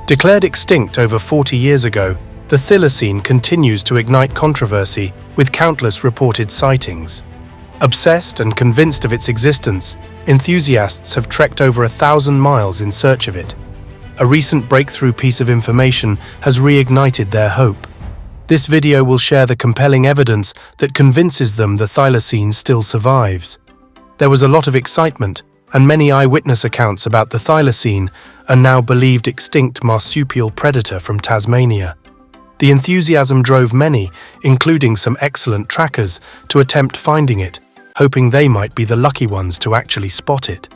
Declared extinct over 40 years ago, the thylacine continues to ignite controversy with countless reported sightings. Obsessed and convinced of its existence, enthusiasts have trekked over 1,000 miles in search of it. A recent breakthrough piece of information has reignited their hope. This video will share the compelling evidence that convinces them the thylacine still survives. There was a lot of excitement, and many eyewitness accounts about the thylacine, a now believed extinct marsupial predator from Tasmania. The enthusiasm drove many, including some excellent trackers, to attempt finding it, hoping they might be the lucky ones to actually spot it.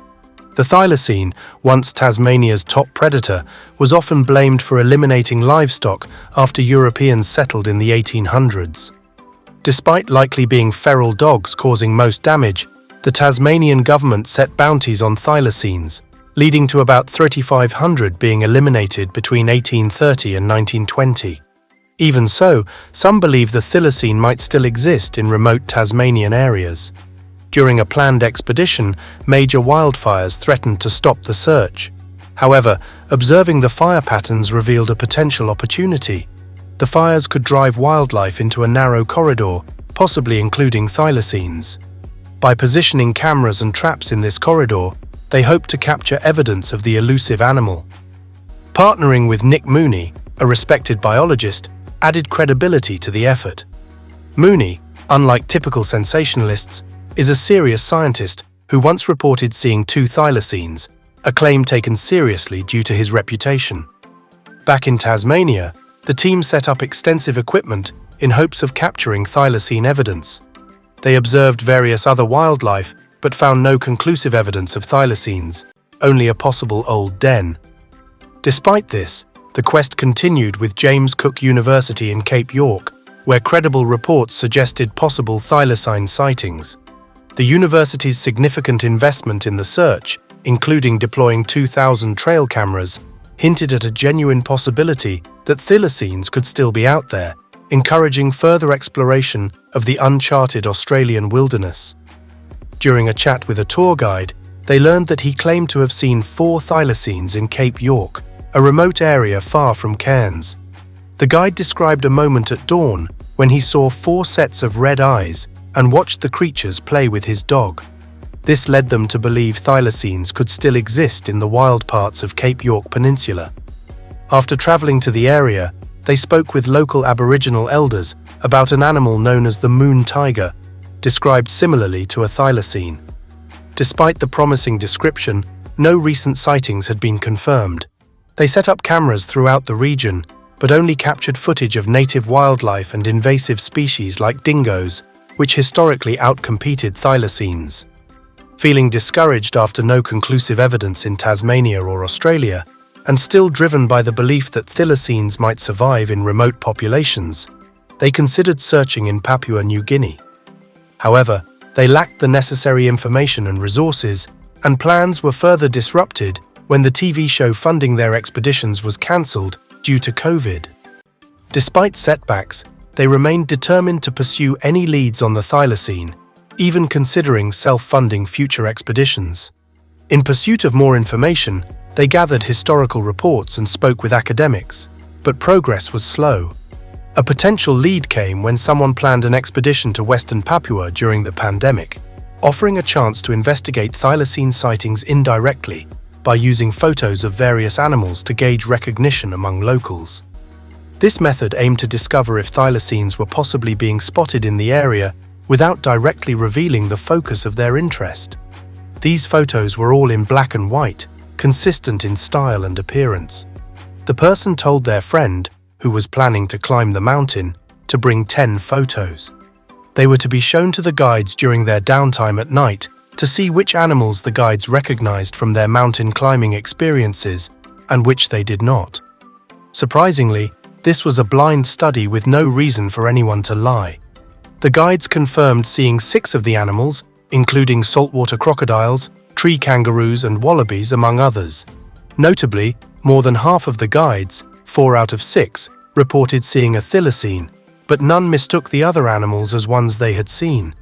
The thylacine, once Tasmania's top predator, was often blamed for eliminating livestock after Europeans settled in the 1800s. Despite likely being feral dogs causing most damage, the Tasmanian government set bounties on thylacines, leading to about 3,500 being eliminated between 1830 and 1920. Even so, some believe the thylacine might still exist in remote Tasmanian areas. During a planned expedition, major wildfires threatened to stop the search. However, observing the fire patterns revealed a potential opportunity. The fires could drive wildlife into a narrow corridor, possibly including thylacines. By positioning cameras and traps in this corridor, they hoped to capture evidence of the elusive animal. Partnering with Nick Mooney, a respected biologist, added credibility to the effort. Mooney, unlike typical sensationalists, is a serious scientist who once reported seeing 2 thylacines, a claim taken seriously due to his reputation. Back in Tasmania, the team set up extensive equipment in hopes of capturing thylacine evidence. They observed various other wildlife, but found no conclusive evidence of thylacines, only a possible old den. Despite this, the quest continued with James Cook University in Cape York, where credible reports suggested possible thylacine sightings. The university's significant investment in the search, including deploying 2,000 trail cameras, hinted at a genuine possibility that thylacines could still be out there, encouraging further exploration of the uncharted Australian wilderness. During a chat with a tour guide, they learned that he claimed to have seen 4 thylacines in Cape York, a remote area far from Cairns. The guide described a moment at dawn when he saw 4 sets of red eyes and watched the creatures play with his dog. This led them to believe thylacines could still exist in the wild parts of Cape York Peninsula. After traveling to the area, they spoke with local Aboriginal elders about an animal known as the moon tiger, described similarly to a thylacine. Despite the promising description, no recent sightings had been confirmed. They set up cameras throughout the region, but only captured footage of native wildlife and invasive species like dingoes, which historically outcompeted thylacines. Feeling discouraged after no conclusive evidence in Tasmania or Australia, and still driven by the belief that thylacines might survive in remote populations, they considered searching in Papua New Guinea. However, they lacked the necessary information and resources, and plans were further disrupted when the TV show funding their expeditions was cancelled due to COVID. Despite setbacks, they remained determined to pursue any leads on the thylacine, even considering self-funding future expeditions. In pursuit of more information, they gathered historical reports and spoke with academics, but progress was slow. A potential lead came when someone planned an expedition to Western Papua during the pandemic, offering a chance to investigate thylacine sightings indirectly by using photos of various animals to gauge recognition among locals. This method aimed to discover if thylacines were possibly being spotted in the area without directly revealing the focus of their interest. These photos were all in black and white, consistent in style and appearance. The person told their friend, who was planning to climb the mountain, to bring 10 photos. They were to be shown to the guides during their downtime at night to see which animals the guides recognized from their mountain climbing experiences and which they did not. Surprisingly, this was a blind study with no reason for anyone to lie. The guides confirmed seeing 6 of the animals, including saltwater crocodiles, tree kangaroos and wallabies among others. Notably, more than half of the guides, 4 out of 6, reported seeing a thylacine, but none mistook the other animals as ones they had seen.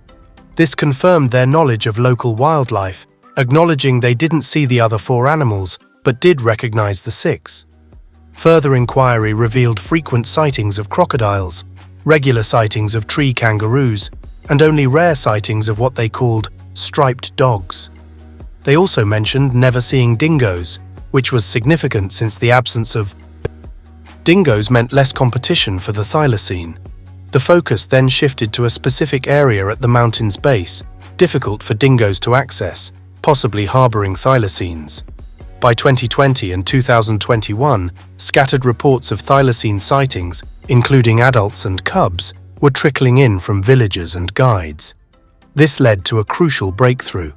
This confirmed their knowledge of local wildlife, acknowledging they didn't see the other 4 animals, but did recognize the 6. Further inquiry revealed frequent sightings of crocodiles, regular sightings of tree kangaroos, and only rare sightings of what they called striped dogs. They also mentioned never seeing dingoes, which was significant since the absence of dingoes meant less competition for the thylacine. The focus then shifted to a specific area at the mountain's base, difficult for dingoes to access, possibly harboring thylacines. By 2020 and 2021, scattered reports of thylacine sightings, including adults and cubs, were trickling in from villagers and guides. This led to a crucial breakthrough.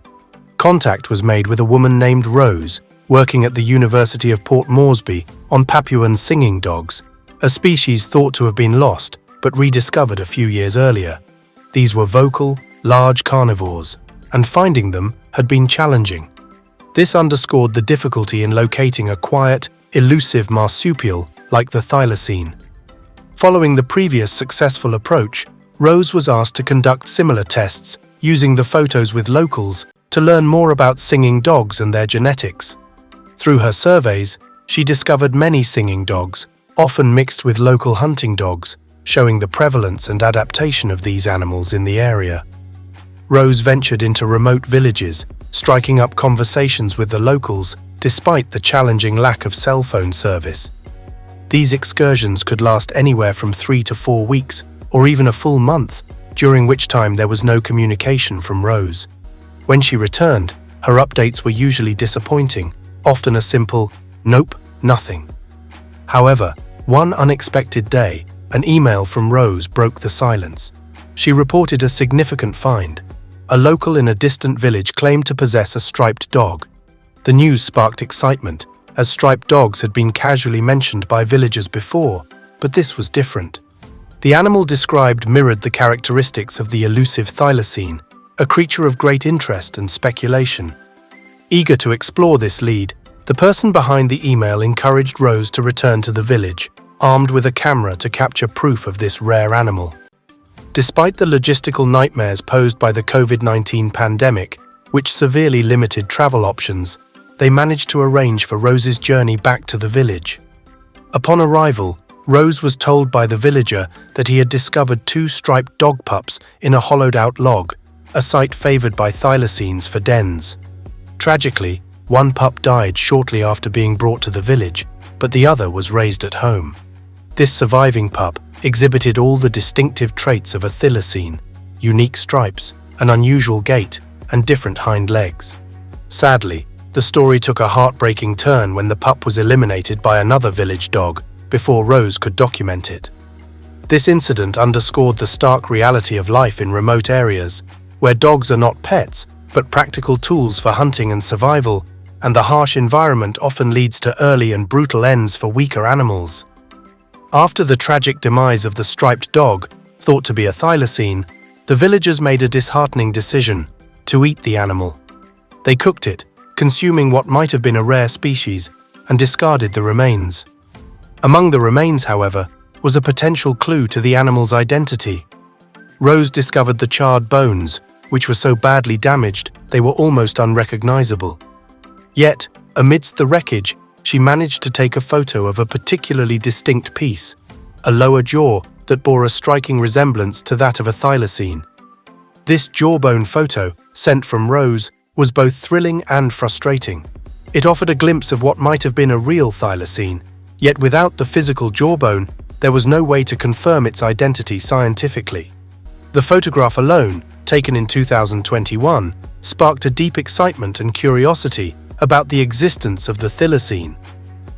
Contact was made with a woman named Rose, working at the University of Port Moresby on Papuan singing dogs, a species thought to have been lost but rediscovered a few years earlier. These were vocal, large carnivores, and finding them had been challenging. This underscored the difficulty in locating a quiet, elusive marsupial like the thylacine. Following the previous successful approach, Rose was asked to conduct similar tests using the photos with locals to learn more about singing dogs and their genetics. Through her surveys, she discovered many singing dogs, often mixed with local hunting dogs, showing the prevalence and adaptation of these animals in the area. Rose ventured into remote villages, striking up conversations with the locals despite the challenging lack of cell phone service. These excursions could last anywhere from 3 to 4 weeks, or even a full month, during which time there was no communication from Rose. When she returned, her updates were usually disappointing, often a simple, "Nope, nothing." However, one unexpected day, an email from Rose broke the silence. She reported a significant find. A local in a distant village claimed to possess a striped dog. The news sparked excitement, as striped dogs had been casually mentioned by villagers before, but this was different. The animal described mirrored the characteristics of the elusive thylacine, a creature of great interest and speculation. Eager to explore this lead, the person behind the email encouraged Rose to return to the village, armed with a camera to capture proof of this rare animal. Despite the logistical nightmares posed by the COVID-19 pandemic, which severely limited travel options, they managed to arrange for Rose's journey back to the village. Upon arrival, Rose was told by the villager that he had discovered 2 striped dog pups in a hollowed-out log, a site favored by thylacines for dens. Tragically, one pup died shortly after being brought to the village, but the other was raised at home. This surviving pup exhibited all the distinctive traits of a thylacine: unique stripes, an unusual gait, and different hind legs. Sadly, the story took a heartbreaking turn when the pup was eliminated by another village dog before Rose could document it. This incident underscored the stark reality of life in remote areas, where dogs are not pets, but practical tools for hunting and survival, and the harsh environment often leads to early and brutal ends for weaker animals. After the tragic demise of the striped dog, thought to be a thylacine, the villagers made a disheartening decision: to eat the animal. They cooked it, consuming what might have been a rare species, and discarded the remains. Among the remains, however, was a potential clue to the animal's identity. Rose discovered the charred bones, which were so badly damaged they were almost unrecognizable. Yet, amidst the wreckage, she managed to take a photo of a particularly distinct piece, a lower jaw that bore a striking resemblance to that of a thylacine. This jawbone photo, sent from Rose, was both thrilling and frustrating. It offered a glimpse of what might have been a real thylacine, yet without the physical jawbone, there was no way to confirm its identity scientifically. The photograph alone, taken in 2021, sparked a deep excitement and curiosity about the existence of the thylacine.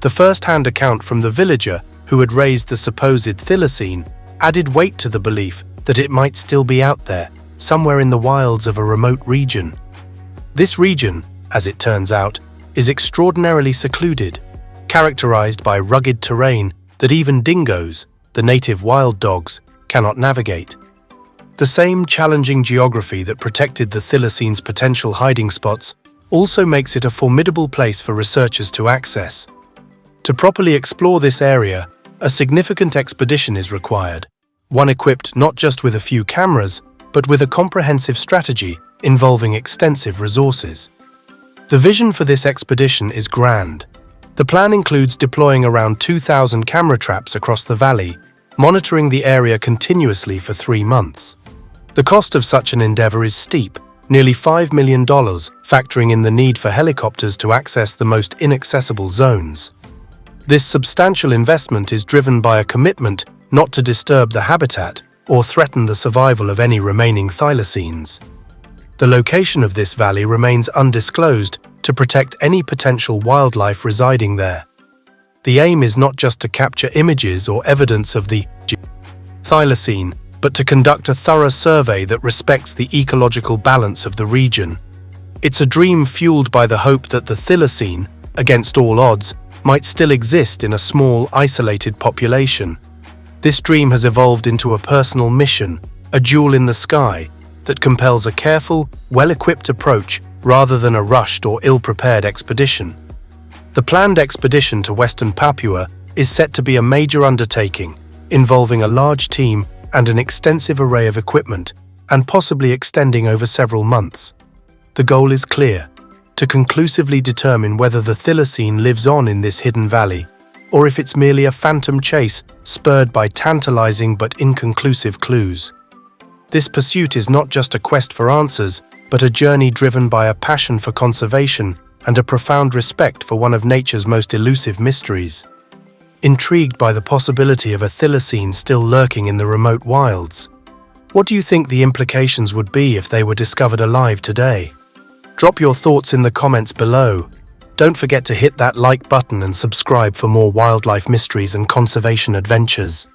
The first-hand account from the villager who had raised the supposed thylacine added weight to the belief that it might still be out there, somewhere in the wilds of a remote region. This region, as it turns out, is extraordinarily secluded, characterized by rugged terrain that even dingoes, the native wild dogs, cannot navigate. The same challenging geography that protected the thylacine's potential hiding spots also makes it a formidable place for researchers to access. To properly explore this area, a significant expedition is required, one equipped not just with a few cameras, but with a comprehensive strategy involving extensive resources. The vision for this expedition is grand: The plan includes deploying around 2,000 camera traps across the valley, monitoring the area continuously for 3 months. The cost of such an endeavor is steep, nearly $5 million, factoring in the need for helicopters to access the most inaccessible zones. This substantial investment is driven by a commitment not to disturb the habitat or threaten the survival of any remaining thylacines. The location of this valley remains undisclosed to protect any potential wildlife residing there. The aim is not just to capture images or evidence of the thylacine, but to conduct a thorough survey that respects the ecological balance of the region. It's a dream fueled by the hope that the thylacine, against all odds, might still exist in a small, isolated population. This dream has evolved into a personal mission, a jewel in the sky, that compels a careful, well-equipped approach rather than a rushed or ill-prepared expedition. The planned expedition to Western Papua is set to be a major undertaking, involving a large team and an extensive array of equipment, and possibly extending over several months. The goal is clear: to conclusively determine whether the thylacine lives on in this hidden valley, or if it's merely a phantom chase spurred by tantalizing but inconclusive clues. This pursuit is not just a quest for answers, but a journey driven by a passion for conservation and a profound respect for one of nature's most elusive mysteries. Intrigued by the possibility of a thylacine still lurking in the remote wilds, what do you think the implications would be if they were discovered alive today? Drop your thoughts in the comments below. Don't forget to hit that like button and subscribe for more wildlife mysteries and conservation adventures.